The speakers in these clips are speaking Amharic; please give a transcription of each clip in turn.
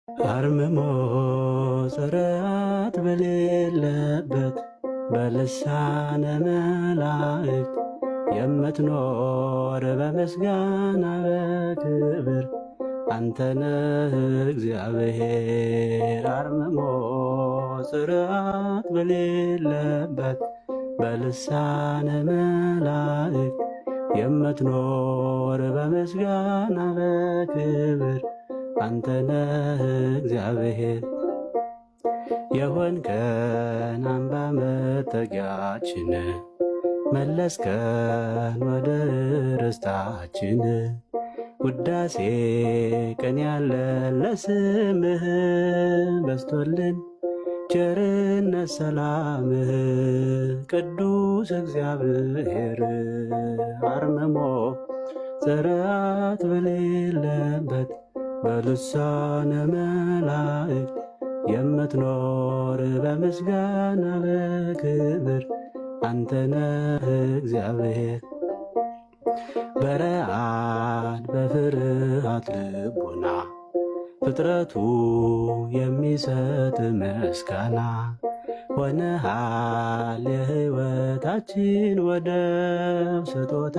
አርምሞ ጽርዓት በሌለበት በልሳነ መላእክት የምትኖር በምስጋና በክብር አንተነህ እግዚአብሔር። አርምሞ ጽርዓት በሌለበት በልሳነ መላእክት የምትኖር በምስጋና በክብር አንተነህ እግዚአብሔር። የሆንከን አምባ መጠጊያችን መለስከን ወደ ርስታችን። ውዳሴ ቅን ያለን ለስምህ በስቶልን ቸርነት ሰላምህ ቅዱስ እግዚአብሔር። አርምሞ ጽርዓት በሌለበት በልሳነ መላእክት የምትኖር በምስጋና በክብር አንተነህ እግዚአብሔር። በረአድ በፍርሃት ልቡና ፍጥረቱ የሚሰጥ ምስጋና ሆነሃል የሕይወታችን ወደብ ስጦታ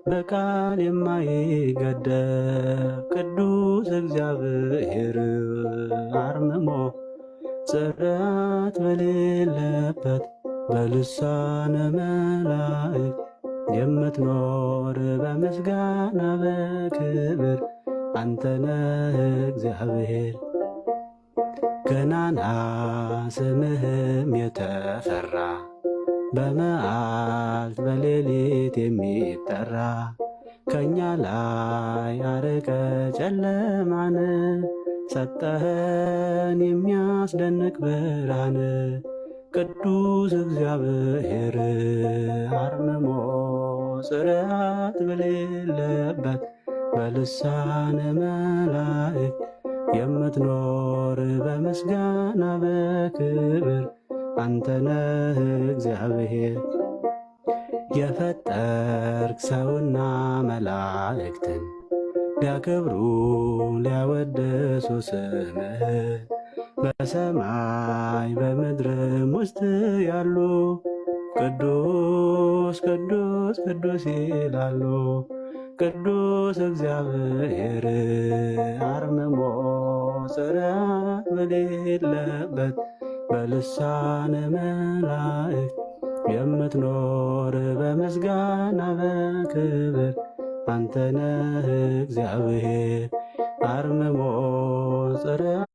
በቃል የማይገደብ ቅዱስ እግዚአብሔር። አርምሞ ጽርዓት በሌለበት በልሳነ መላእክት የምትኖር በምስጋና በክብር አንተነህ እግዚአብሔር። ገናና ስምህም የተፈራ በመዓልት በሌሊት የሚጠራ ከእኛ ላይ አርቀ ጨለማን ሰጠኸን የሚያስደንቅ ብርሃን ቅዱስ እግዚአብሔር። አርምሞ ጽርዓት በሌለበት በልሳነ መላእክት የምትኖር በምስጋና በክብር አንተነህ እግዚአብሔር። የፈጠርክ ሰውና መላእክትን ሊያከብሩ ሊያወድሱ ስምህ በሰማይ በምድርም ውስጥ ያሉ ቅዱስ ቅዱስ ቅዱስ ይላሉ ቅዱስ እግዚአብሔር። አርምሞ ጽርዓት በሌለበት በልሳነ መላእክት የምትኖር በምስጋና በክብር አንተነህ እግዚአብሔር። አርምሞ ጽርዓት